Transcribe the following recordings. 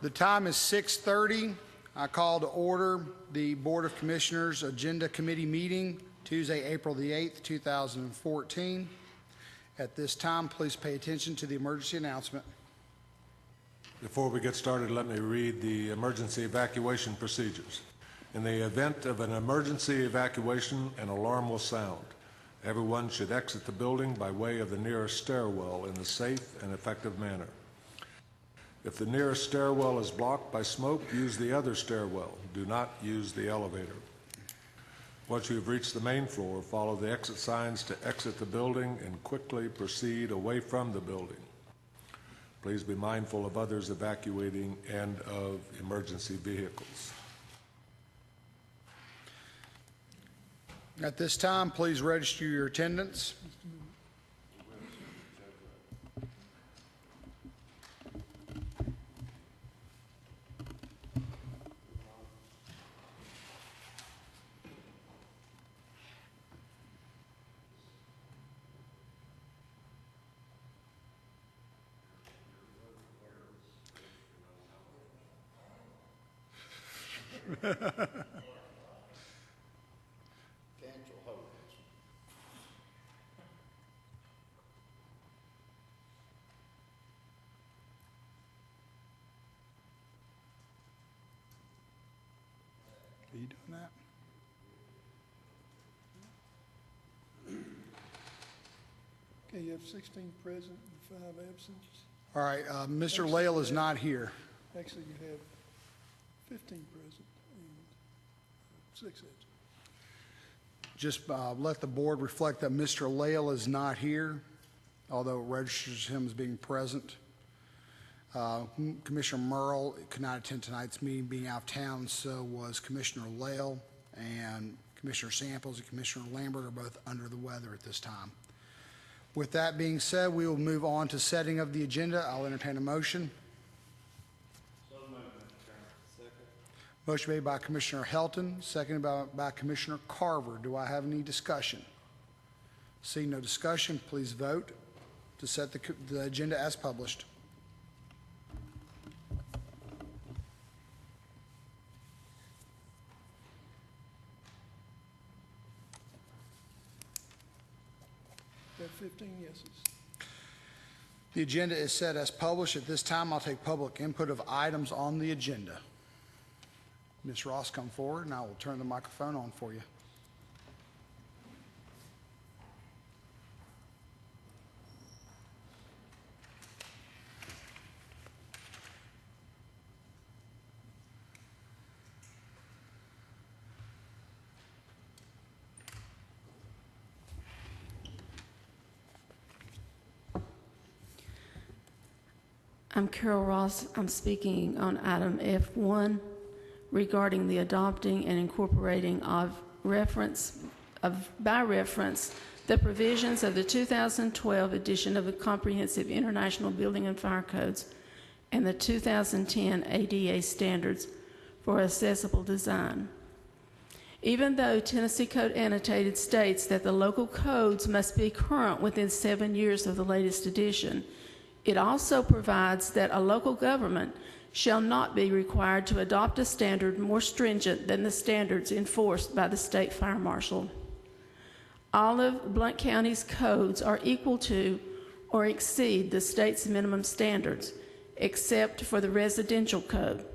The time is 6:30. I call to order the Board of Commissioners Agenda Committee meeting Tuesday, April the 8th, 2014. At this time, please pay attention to the emergency announcement. Before we get started, let me read the emergency evacuation procedures. In the event of an emergency evacuation, an alarm will sound. Everyone should exit the building by way of the nearest stairwell in a safe and effective manner. If the nearest stairwell is blocked by smoke, use the other stairwell. Do not use the elevator. Once you have reached the main floor, follow the exit signs to exit the building and quickly proceed away from the building. Please be mindful of others evacuating and of emergency vehicles. At this time, please register your attendance. Are you doing that? Okay, you have 16 present and 5 absent. All right, Mr. Lael is not here. Actually, you have 15 present and 6 absent. Just let the board reflect that Mr. Lael is not here, although it registers him as being present. Commissioner Merle could not attend tonight's meeting, being out of town, so was Commissioner Lael, and Commissioner Samples and Commissioner Lambert are both under the weather at this time. With that being said, we will move on to setting of the agenda. I'll entertain a motion. So moved, Mr. Chairman. Second. Motion made by Commissioner Helton, seconded by Commissioner Carver. Do I have any discussion? Seeing no discussion, please vote to set the agenda as published. You have 15 yeses. The agenda is set as published. At this time, I'll take public input of items on the agenda. Ms. Ross, come forward, and I will turn the microphone on for you. I'm Carol Ross. I'm speaking on item F1 regarding the adopting and incorporating by reference the provisions of the 2012 edition of the Comprehensive International Building and Fire Codes and the 2010 ADA standards for accessible design. Even though Tennessee Code Annotated states that the local codes must be current within 7 years of the latest edition, it also provides that a local government shall not be required to adopt a standard more stringent than the standards enforced by the state fire marshal. All of Blount County's codes are equal to or exceed the state's minimum standards, except for the residential code.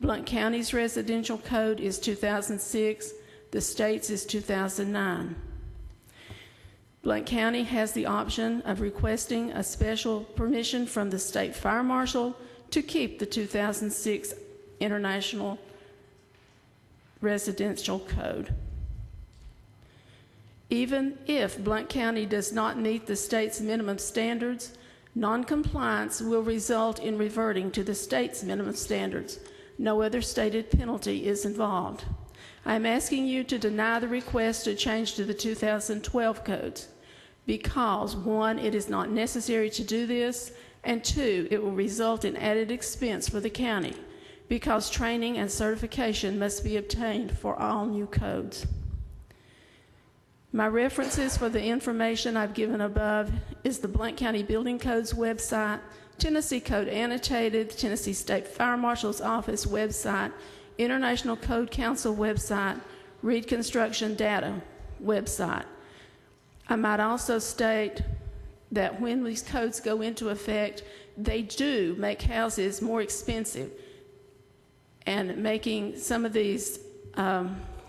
Blount County's residential code is 2006, the state's is 2009. Blount County has the option of requesting a special permission from the state fire marshal to keep the 2006 International Residential Code. Even if Blount County does not meet the state's minimum standards, noncompliance will result in reverting to the state's minimum standards. No other stated penalty is involved. I am asking you to deny the request to change to the 2012 codes because, 1, it is not necessary to do this, and 2, it will result in added expense for the county because training and certification must be obtained for all new codes. My references for the information I've given above is the Blount County Building Codes website, Tennessee Code Annotated, Tennessee State Fire Marshal's Office website, International Code Council website, Reed Construction Data website. I might also state that when these codes go into effect, they do make houses more expensive, and making some of these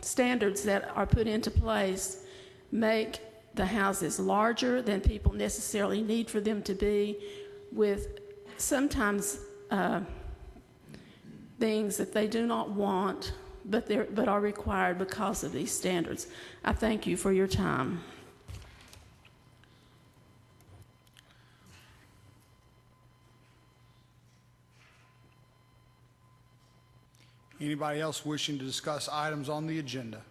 standards that are put into place make the houses larger than people necessarily need for them to be, with sometimes things that they do not want but are required because of these standards. I thank you for your time. Anybody else wishing to discuss items on the agenda?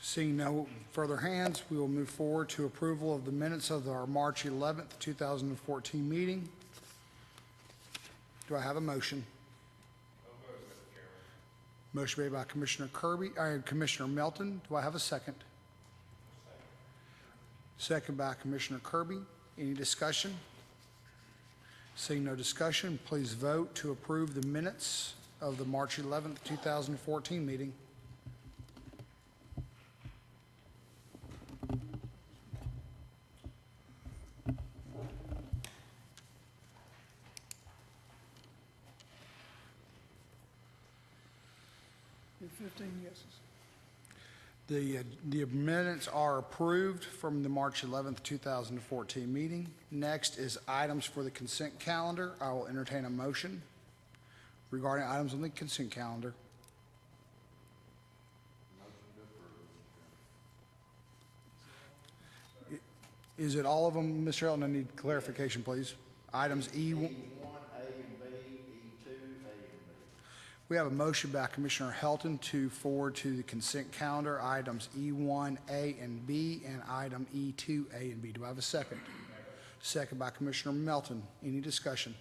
Seeing no further hands, we will move forward to approval of the minutes of our March 11th, 2014 meeting. Do I have a motion? Motion made by Commissioner Commissioner Melton. Do I have a second? Second by Commissioner Kirby. Any discussion? Seeing no discussion, please vote to approve the minutes of the March 11th, 2014 meeting. And 15 yeses. The minutes are approved from the March 11th, 2014 meeting. Next is items for the consent calendar. I will entertain a motion regarding items on the consent calendar. Is it all of them, Mr. Elton? I need clarification, please. Items E1, E1, A and B, E2, A and B. we have a motion by Commissioner Helton to forward to the consent calendar items E1, A and B, and item E2, A and B. Do I have a second? Second by Commissioner Melton. Any discussion?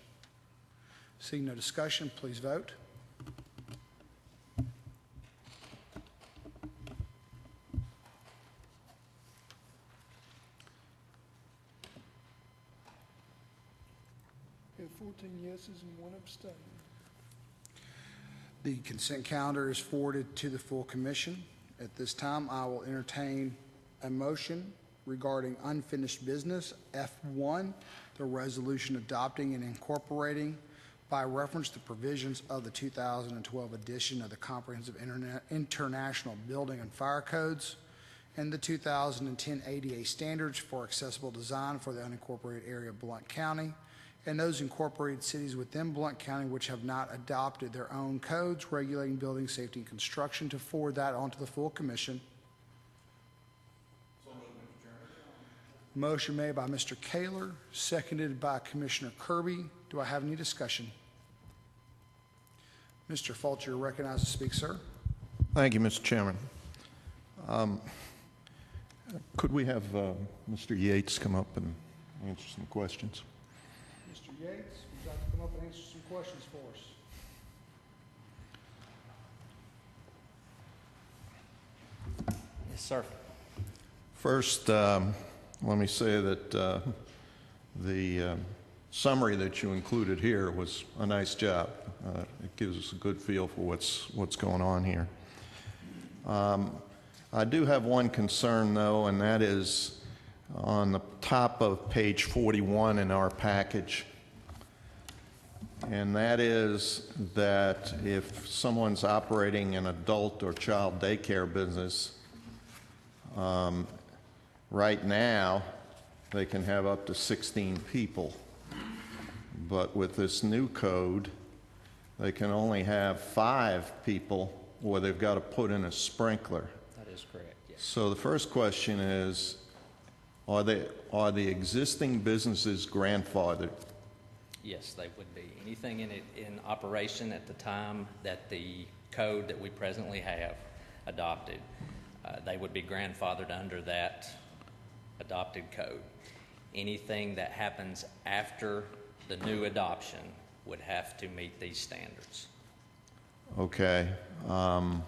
Seeing no discussion, please vote. We have 14 yeses and 1 abstain. The consent calendar is forwarded to the full commission. At this time, I will entertain a motion regarding unfinished business, F1, the resolution adopting and incorporating by reference the provisions of the 2012 edition of the Comprehensive International Building and Fire Codes and the 2010 ADA standards for accessible design for the unincorporated area of Blount County, and those incorporated cities within Blount County which have not adopted their own codes regulating building safety and construction, to forward that on to the full commission. Motion made by Mr. Kaler, seconded by Commissioner Kirby. Do I have any discussion? Mr. Fulcher, you're recognized to speak, sir. Thank you, Mr. Chairman. Could we have Mr. Yates come up and answer some questions? Mr. Yates, would you like to come up and answer some questions for us? Yes, sir. First, let me say that the summary that you included here was a nice job. It gives us a good feel for what's going on here. I do have one concern, though, and that is on the top of page 41 in our package. And that is that if someone's operating an adult or child daycare business, right now they can have up to 16 people. But with this new code, they can only have 5 people, or they've got to put in a sprinkler. That is correct, yes. So the first question is, are the existing businesses grandfathered? Yes, they would be. Anything in operation at the time that the code that we presently have adopted, they would be grandfathered under that adopted code. Anything that happens after the new adoption would have to meet these standards. Okay. All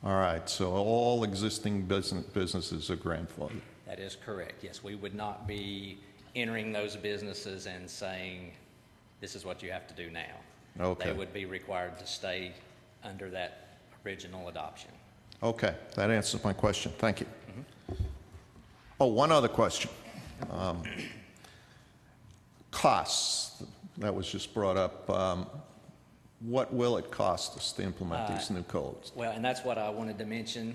right, so all existing businesses are grandfathered. That is correct. Yes, we would not be entering those businesses and saying, this is what you have to do now. Okay. They would be required to stay under that original adoption. Okay, that answers my question. Thank you. Oh, one other question. Costs, that was just brought up. What will it cost us to implement these new codes? Well, and that's what I wanted to mention.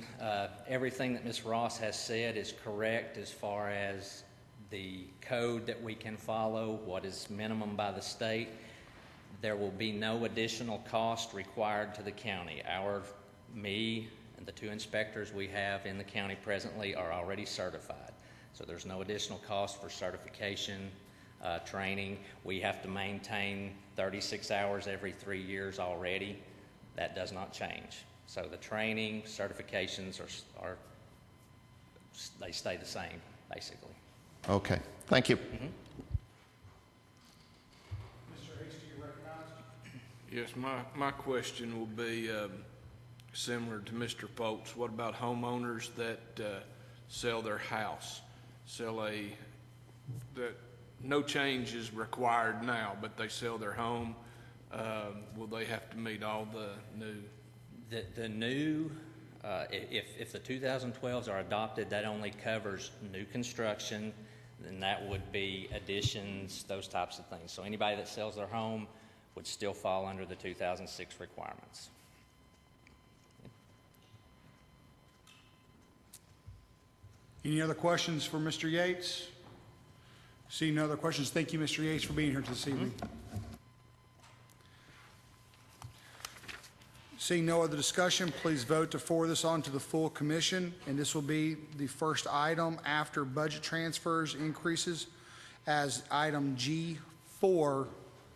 Everything that Ms. Ross has said is correct as far as the code that we can follow, what is minimum by the state. There will be no additional cost required to the county. Me and the 2 inspectors we have in the county presently are already certified. So there's no additional cost for certification, training. We have to maintain 36 hours every 3 years already. That does not change. So the training, certifications they stay the same, basically. Okay, thank you. Mr. Hasty, you recognized? Yes, my question will be similar to Mr. Folt's. What about homeowners that sell their house? That no change is required now, but they sell their home. Will they have to meet all the new? The new, if the 2012s are adopted, that only covers new construction, then that would be additions, those types of things. So anybody that sells their home would still fall under the 2006 requirements. Any other questions for Mr. Yates? Seeing no other questions, thank you, Mr. Yates, for being here this evening. Seeing no other discussion, please vote to forward this on to the full commission, and this will be the first item after budget transfers increases as item G4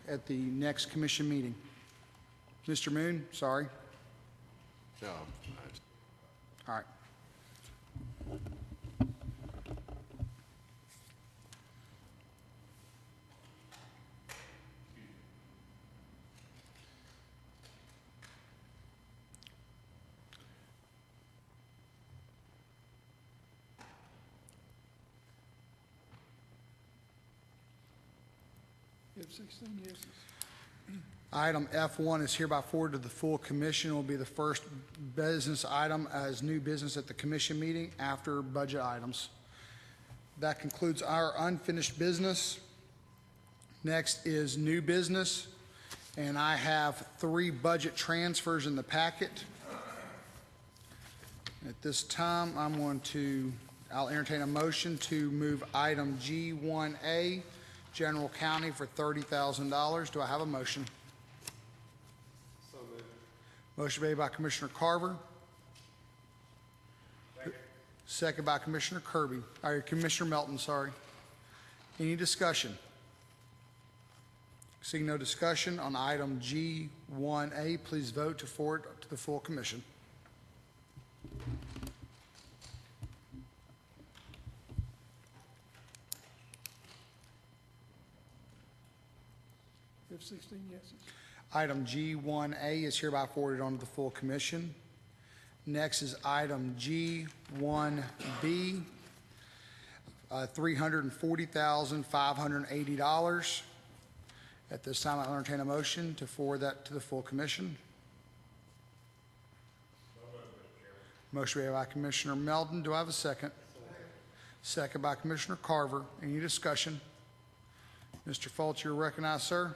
at the next commission meeting. Mr. Moon, sorry. No. All right. You have 16 yeses. Item F1 is hereby forwarded to the full commission. It will be the first business item as new business at the commission meeting after budget items. That concludes our unfinished business. Next is new business, and I have 3 budget transfers in the packet. At this time, I'll entertain a motion to move item G1A, General County, for $30,000. Do I have a motion? So moved. Motion made by Commissioner Carver. Second by Commissioner Commissioner Melton, sorry. Any discussion? Seeing no discussion on item G1A, please vote to forward to the full commission. You have 16 yeses. Item G1A is hereby forwarded on to the full commission. Next is item G1B, $340,580. At this time, I'll entertain a motion to forward that to the full commission. Motion made by Commissioner Melton. Do I have a second? Second by Commissioner Carver. Any discussion? Mr. Fultz, you're recognized, sir.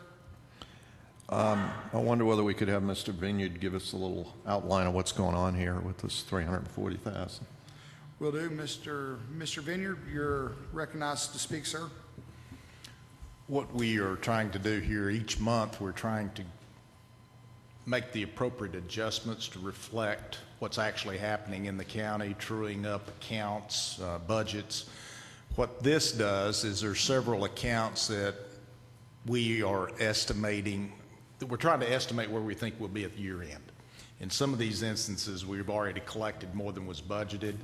I wonder whether we could have Mr. Vineyard give us a little outline of what's going on here with this $340,000. Will do. Mr. Vineyard, you're recognized to speak, sir. What we are trying to do here each month, we're trying to make the appropriate adjustments to reflect what's actually happening in the county, truing up accounts, budgets. What this does is there's several accounts that we are estimating, that we're trying to estimate where we think we'll be at the year end. In some of these instances, we've already collected more than was budgeted,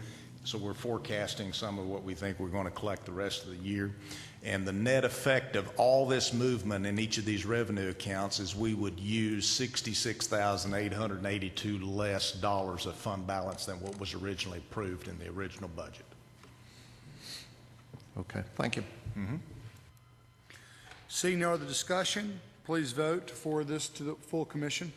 so we're forecasting some of what we think we're going to collect the rest of the year. And the net effect of all this movement in each of these revenue accounts is we would use $66,882 less dollars of fund balance than what was originally approved in the original budget. Okay, thank you. Seeing no other discussion, please vote to forward this to the full commission.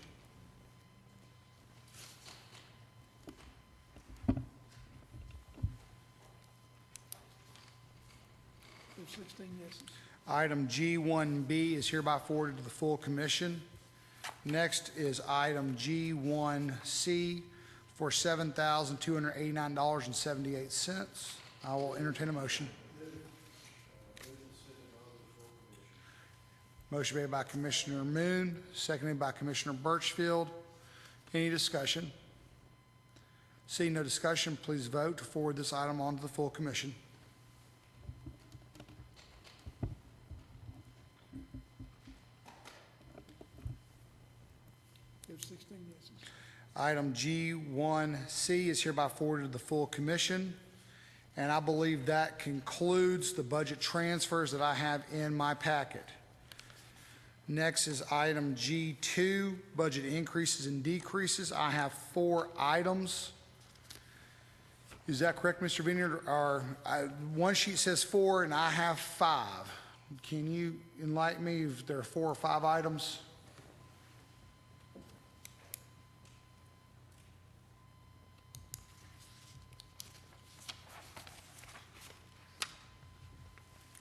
There's 16 yeses. Item G1B is hereby forwarded to the full commission. Next is item G1C for $7,289.78. I will entertain a motion. Motion made by Commissioner Moon, seconded by Commissioner Birchfield. Any discussion? Seeing no discussion, please vote to forward this item on to the full commission. There's 16 yeses. Item G1C is hereby forwarded to the full commission, and I believe that concludes the budget transfers that I have in my packet. Next is item G2, budget increases and decreases. I have 4 items. Is that correct, Mr. Vineyard? One sheet says 4 and I have 5. Can you enlighten me if there are 4 or 5 items?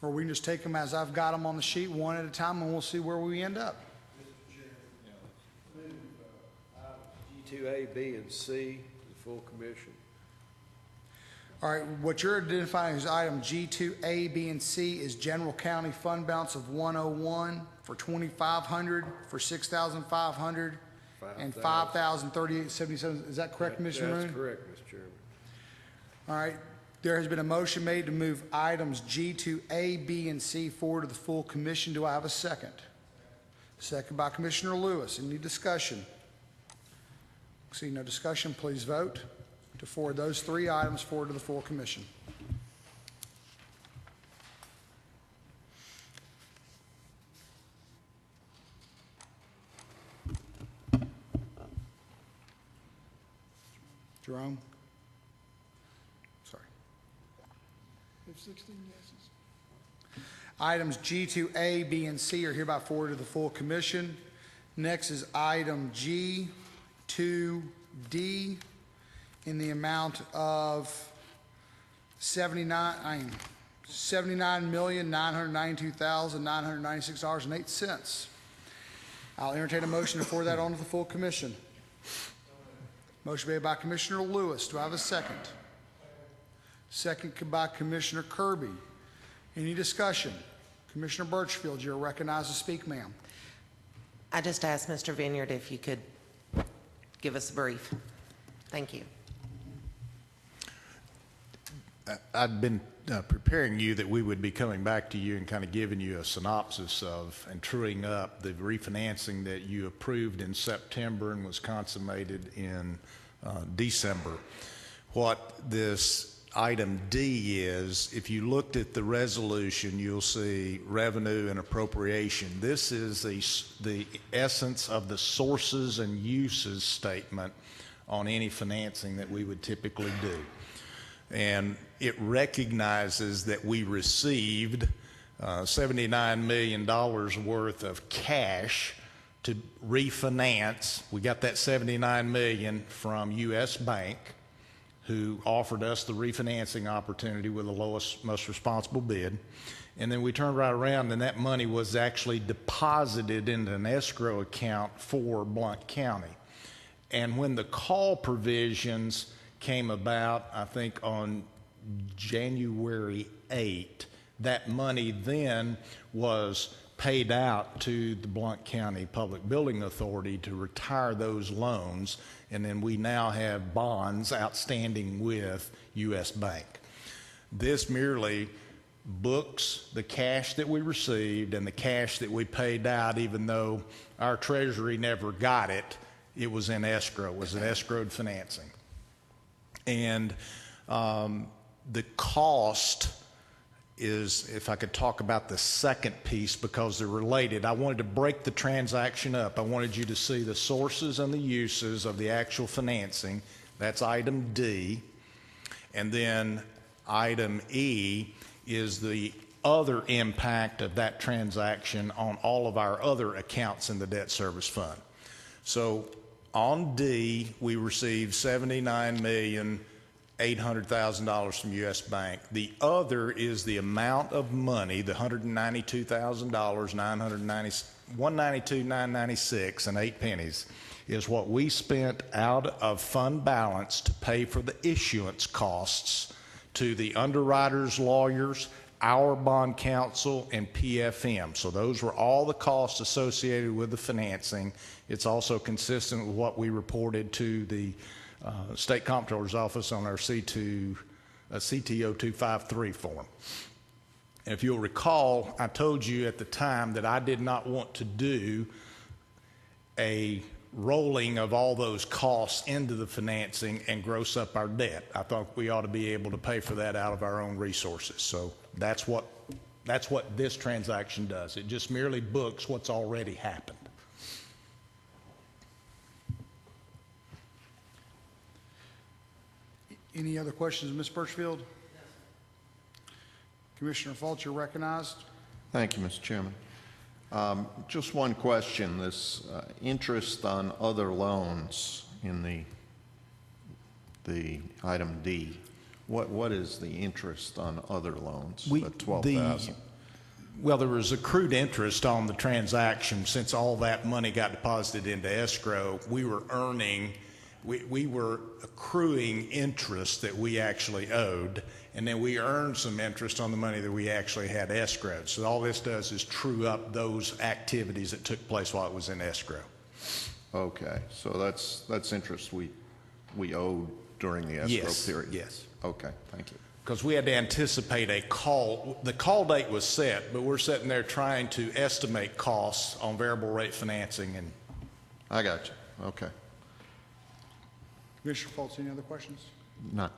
Or we can just take them as I've got them on the sheet, one at a time, and we'll see where we end up. G2A, B, and C, the full commission. All right, what you're identifying as item G2A, B, and C is general county fund balance of 101 for 2,500, for 6,500, and 5,038.77. Is that correct, Mr. Moon? That's correct, Mr. Chairman. All right, there has been a motion made to move items G2A, B, and C forward to the full commission. Do I have a second? Second by Commissioner Lewis. Any discussion? See no discussion, please vote to forward those 3 items forward to the full commission. Jerome? Sorry. There's 16 yeses. Items G2A, B, and C are hereby forwarded to the full commission. Next is item G2D in the amount of $79,992,996.08. I'll entertain a motion to forward that on to the full commission. Motion made by Commissioner Lewis. Do I have a second? Second by Commissioner Kirby. Any discussion? Commissioner Birchfield, you're recognized to speak, ma'am. I just asked Mr. Vineyard if you could give us a brief. Thank you. I'd been preparing you that we would be coming back to you and kind of giving you a synopsis of and truing up the refinancing that you approved in September and was consummated in December. What this item D is, if you looked at the resolution, you'll see revenue and appropriation. This is the essence of the sources and uses statement on any financing that we would typically do. And it recognizes that we received $79 million worth of cash to refinance. We got that $79 million from U.S. Bank, who offered us the refinancing opportunity with the lowest, most responsible bid. And then we turned right around and that money was actually deposited into an escrow account for Blount County. And when the call provisions came about, I think on January 8, that money then was paid out to the Blount County Public Building Authority to retire those loans, and then we now have bonds outstanding with U.S. Bank. This merely books the cash that we received and the cash that we paid out, even though our treasury never got it. It was in escrow. It was an escrowed financing. And the cost is, if I could talk about the second piece because they're related, I wanted to break the transaction up. I wanted you to see the sources and the uses of the actual financing. That's item D. And then item E is the other impact of that transaction on all of our other accounts in the debt service fund. So on D, we received $79,800,000 from U.S. Bank. The other is the amount of money, the $192,000, $192,996 and 8 pennies, is what we spent out of fund balance to pay for the issuance costs to the underwriters, lawyers, our bond counsel, and PFM. So those were all the costs associated with the financing. It's also consistent with what we reported to the State Comptroller's Office on our CTO 253 form. And if you'll recall, I told you at the time that I did not want to do a rolling of all those costs into the financing and gross up our debt. I thought we ought to be able to pay for that out of our own resources. So that's what this transaction does. It just merely books what's already happened. Any other questions, Ms. Birchfield? Commissioner Fultz, you're recognized. Thank you, Mr. Chairman. Just one question. This interest on other loans in the item D. What is the interest on other loans? The $12,000. Well, there was accrued interest on the transaction. Since all that money got deposited into escrow, we were accruing interest that we actually owed, and then we earned some interest on the money that we actually had escrowed. So all this does is true up those activities that took place while it was in escrow. Okay, so that's interest we owed during the escrow period? Yes. Okay, thank you. Because we had to anticipate a call. The call date was set, but we're sitting there trying to estimate costs on variable rate financing. And I got you. Okay. Commissioner Fultz, any other questions? None.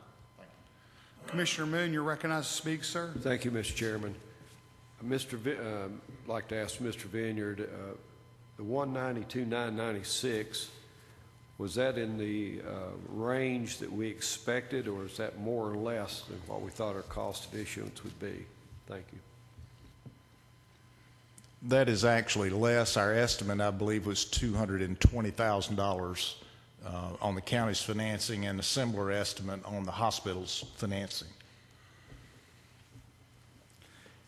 Commissioner Moon, you're recognized to speak, sir. Thank you, Mr. Chairman. I'd like to ask Mr. Vineyard, the $192,996, was that in the range that we expected, or is that more or less than what we thought our cost of issuance would be? Thank you. that is actually less. Our estimate, I believe, was $220,000 on the county's financing, and a similar estimate on the hospital's financing.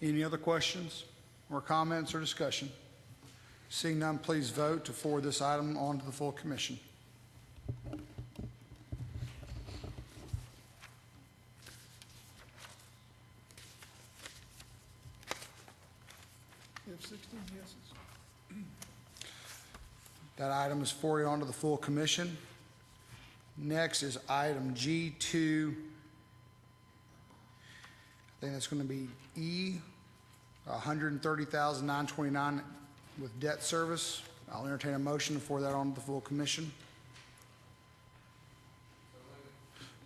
Any other questions or comments or discussion? Seeing none, please vote to forward this item on to the full commission. You have 16 yeses. That item is forwarded on to the full commission. Next is item G2. I think that's going to be E, $130,929 with debt service. I'll entertain a motion to forward that on to the full commission.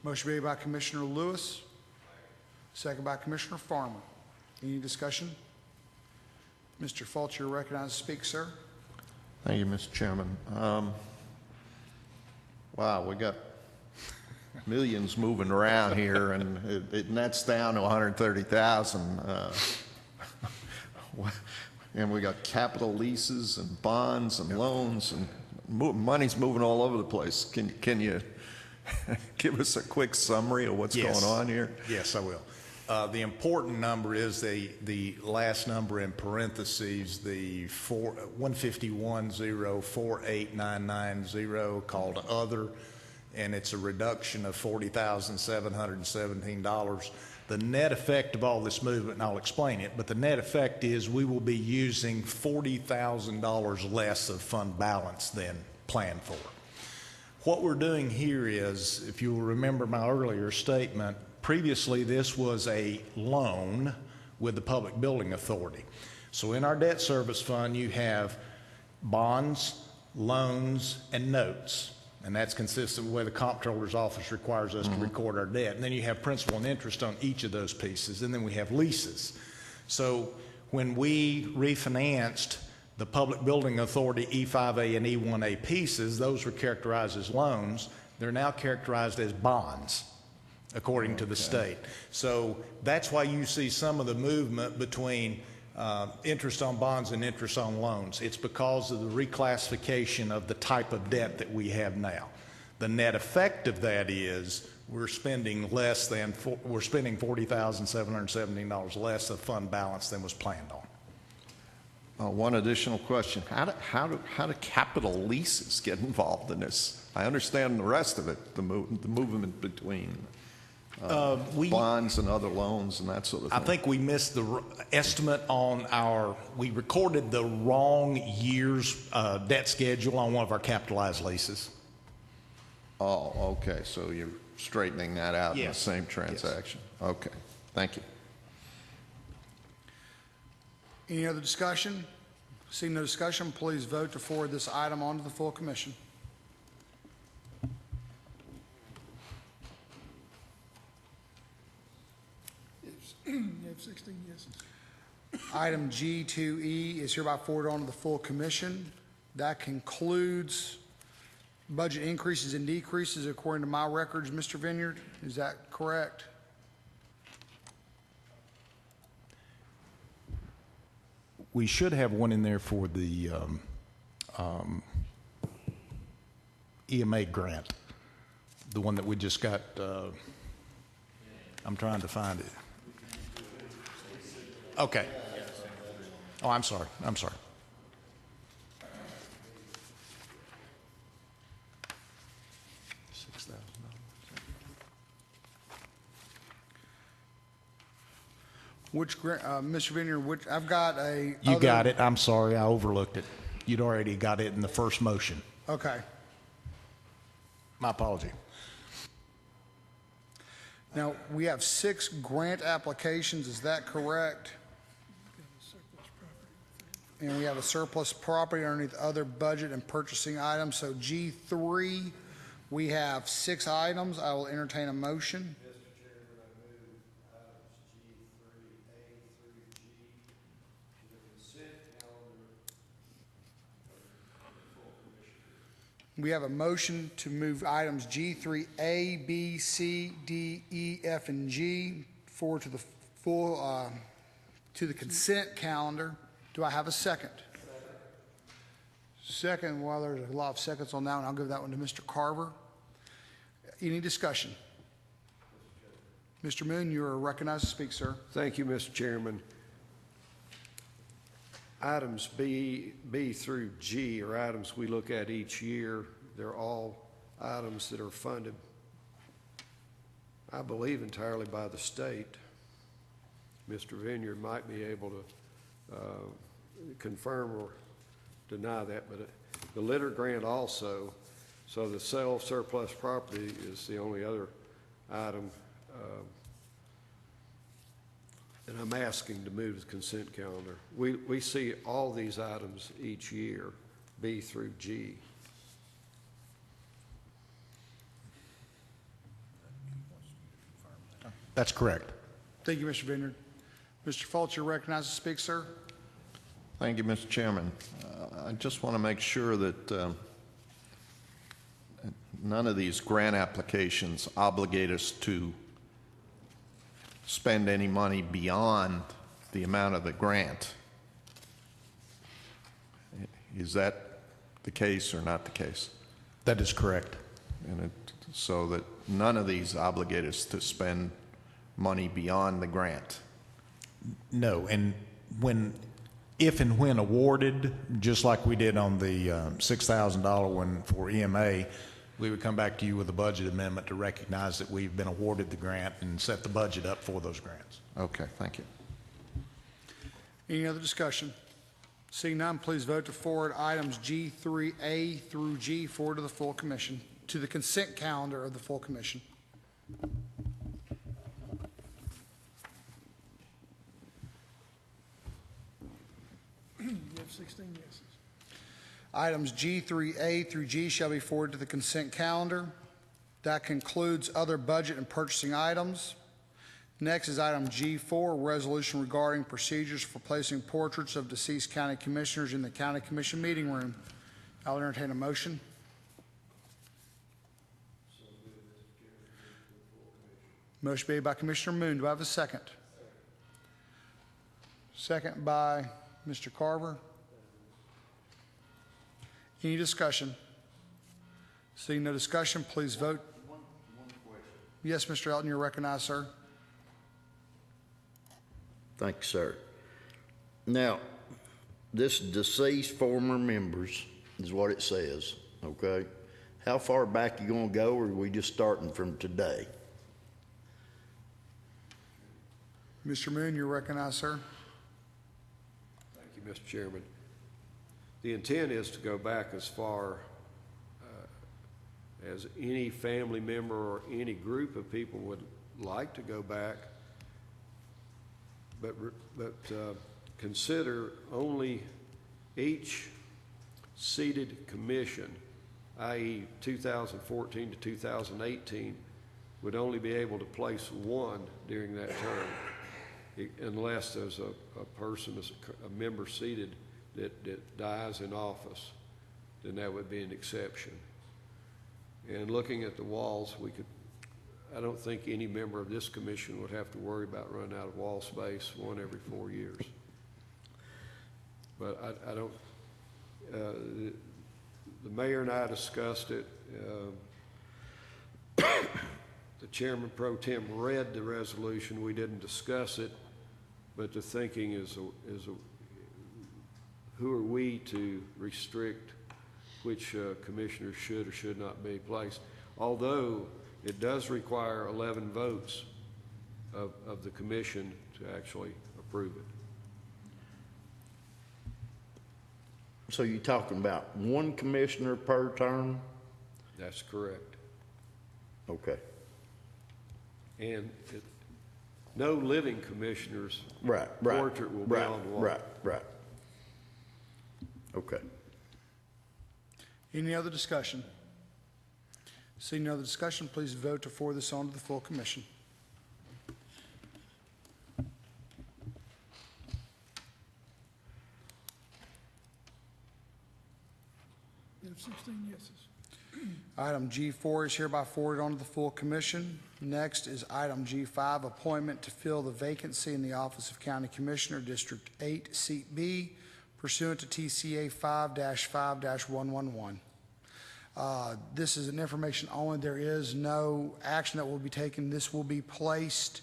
Motion made by Commissioner Lewis, second by Commissioner Farmer. Any discussion? Mr. Fultz, you're recognized to speak, sir. Thank you, Mr. Chairman. Wow, we got millions moving around here, and it nets down to 130,000. And we got capital leases and bonds and loans, and money's moving all over the place. Can you give us a quick summary of what's going on here? Yes, I will. The important number is the last number in parentheses, the 151,048,990 called Other, and it's a reduction of $40,717. The net effect of all this movement, and I'll explain it, but the net effect is we will be using $40,000 less of fund balance than planned for. What we're doing here is, if you'll remember my earlier statement, previously this was a loan with the Public Building Authority. So in our debt service fund, you have bonds, loans, and notes. And that's consistent with the way the Comptroller's Office requires us to record our debt. And then you have principal and interest on each of those pieces. And then we have leases. So when we refinanced the Public Building Authority E5A and E1A pieces, those were characterized as loans. They're now characterized as bonds. according to the state. So that's why you see some of the movement between interest on bonds and interest on loans. It's because of the reclassification of the type of debt that we have now. The net effect of that is we're spending $40,717 less of fund balance than was planned on. One additional question. How do capital leases get involved in this? I understand the rest of it, the movement between bonds and other loans and that sort of thing. I think we missed the estimate on we recorded the wrong year's debt schedule on one of our capitalized leases. Oh, okay, so you're straightening that out in the Yes. same transaction. Yes. Okay, thank you. Any other discussion? Seeing no discussion, please vote to forward this item on to the full commission. You have 16 yeses. Item G2E is hereby forwarded on to the full commission. That concludes budget increases and decreases according to my records. Mr. Vineyard, is that correct? We should have one in there for the EMA grant, the one that we just got. I'm trying to find it. Okay. Oh, I'm sorry. $6,000. Which, Mr. Vineyard, I've got a. You got it. I'm sorry, I overlooked it. You'd already got it in the first motion. Okay. My apology. Now, we have 6 grant applications, is that correct? And we have a surplus property underneath other budget and purchasing items. So G3, we have 6 items. I will entertain a motion. We have a motion to move items G3A, B, C, D, E, F, and G forward to the to the consent calendar. Do I have a second? Second, while there's a lot of seconds on that one, I'll give that one to Mr. Carver. Any discussion? Mr. Moon, you are recognized to speak, sir. Thank you, Mr. Chairman. Items B through G are items we look at each year. They're all items that are funded, I believe, entirely by the state. Mr. Vineyard might be able to confirm or deny that, but the litter grant also. So the sale of surplus property is the only other item and I'm asking to move the consent calendar. We see all these items each year, B through G. That's correct. Thank you, Mr. Vineyard. Mr. Fultz, you're recognized to speak, sir. Thank you, Mr. Chairman. I just want to make sure that none of these grant applications obligate us to spend any money beyond the amount of the grant. Is that the case or not the case? That is correct. So that none of these obligate us to spend money beyond the grant? No, and if and when awarded, just like we did on the $6,000 one for EMA, we would come back to you with a budget amendment to recognize that we've been awarded the grant and set the budget up for those grants. Okay, thank you. Any other discussion? Seeing none, please vote to forward items G3A through G forward to the full commission, to the consent calendar of the full commission. You have 16 yeses. Items G3A through G shall be forwarded to the consent calendar. That concludes other budget and purchasing items. Next is item G4, resolution regarding procedures for placing portraits of deceased county commissioners in the county commission meeting room. I'll entertain a motion. Motion made by Commissioner Moon. Do I have a second? Second by Mr. Carver. Any discussion? Seeing no discussion, please vote. One question. Yes, Mr. Elton, you're recognized, sir. Thank you, sir. Now, this deceased former members is what it says, okay? How far back you gonna go, or are we just starting from today? Mr. Moon, you're recognized, sir. Thank you, Mr. Chairman. The intent is to go back as far as any family member or any group of people would like to go back, but consider only each seated commission, i.e. 2014 to 2018, would only be able to place one during that term, unless there's a person, a member seated that dies in office, then that would be an exception. And looking at the walls, I don't think any member of this commission would have to worry about running out of wall space one every 4 years. But I don't, the mayor and I discussed it. The chairman pro tem read the resolution. We didn't discuss it, but the thinking is who are we to restrict which commissioners should or should not be placed? Although it does require 11 votes of the commission to actually approve it. So you're talking about one commissioner per term? That's correct. Okay. And no living commissioners' Right. portrait will be on the wall. Right. Okay. Any other discussion? Seeing no other discussion, please vote to forward this on to the full commission. You have 16 yeses. Item G4 is hereby forwarded on to the full commission. Next is item G5, appointment to fill the vacancy in the office of County Commissioner, District 8, Seat B, pursuant to TCA 5-5-111. This is an information only. There is no action that will be taken. This will be placed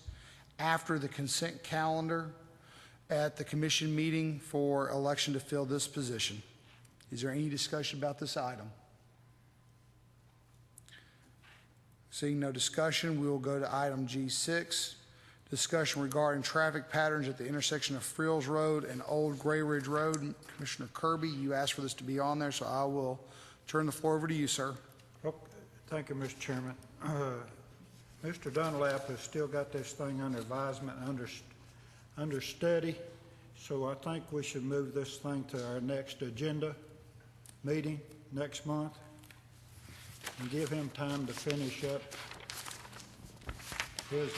after the consent calendar at the commission meeting for election to fill this position. Is there any discussion about this item? Seeing no discussion, we will go to item G6, discussion regarding traffic patterns at the intersection of Frills Road and Old Gray Ridge Road. Commissioner Kirby, you asked for this to be on there, so I will turn the floor over to you, sir. Okay. Thank you, Mr. Chairman. Mr. Dunlap has still got this thing under advisement, under study, so I think we should move this thing to our next agenda meeting next month and give him time to finish up his,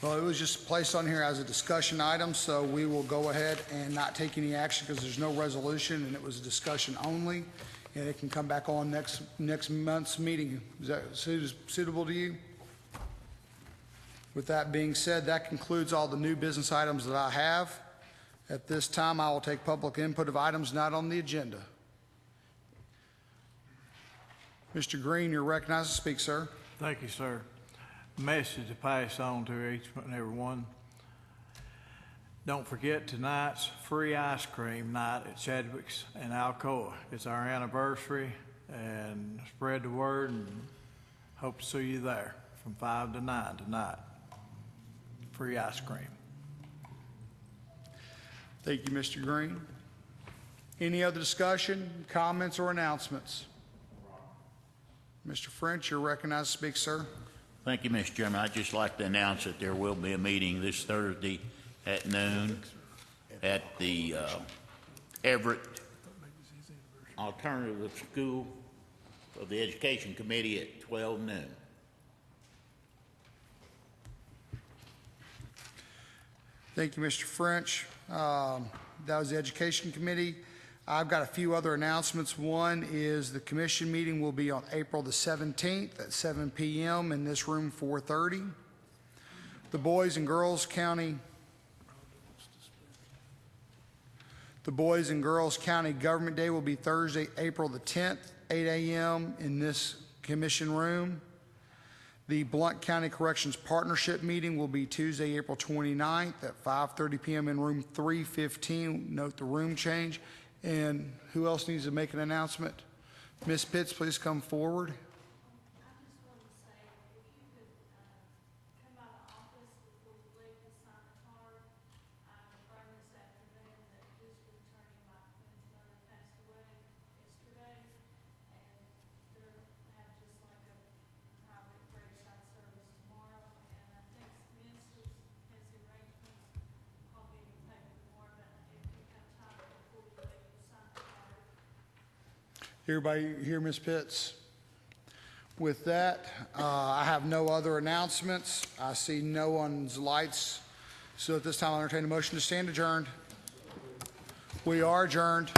Well, it was just placed on here as a discussion item, so we will go ahead and not take any action because there's no resolution and it was a discussion only, and it can come back on next month's meeting. Is that suitable to you? With that being said, that concludes all the new business items that I have. At this time, I will take public input of items not on the agenda. Mr. Green, you're recognized to speak, sir. Thank you, sir. Message to pass on to each and every one. Don't forget tonight's free ice cream night at Chadwick's and Alcoa. It's our anniversary, and spread the word, and hope to see you there from 5 to 9 tonight. Free ice cream. Thank you, Mr. Green. Any other discussion, comments, or announcements? Mr. French, you're recognized to speak, sir. Thank you, Mr. Chairman. I'd just like to announce that there will be a meeting this Thursday at noon at the Everett Alternative School of the Education Committee at 12 noon. Thank you, Mr. French. That was the Education Committee. I've got a few other announcements. One is the commission meeting will be on April the 17th at 7 p.m. in this room 430. The Boys and Girls County Government Day will be Thursday, April the 10th, 8 a.m. in this commission room. The Blount County Corrections Partnership Meeting will be Tuesday, April 29th at 5:30 p.m. in room 315. Note the room change. And who else needs to make an announcement? Ms. Pitts, please come forward. Everybody hear Ms. Pitts? With that, I have no other announcements. I see no one's lights. So at this time, I'll entertain a motion to stand adjourned. We are adjourned.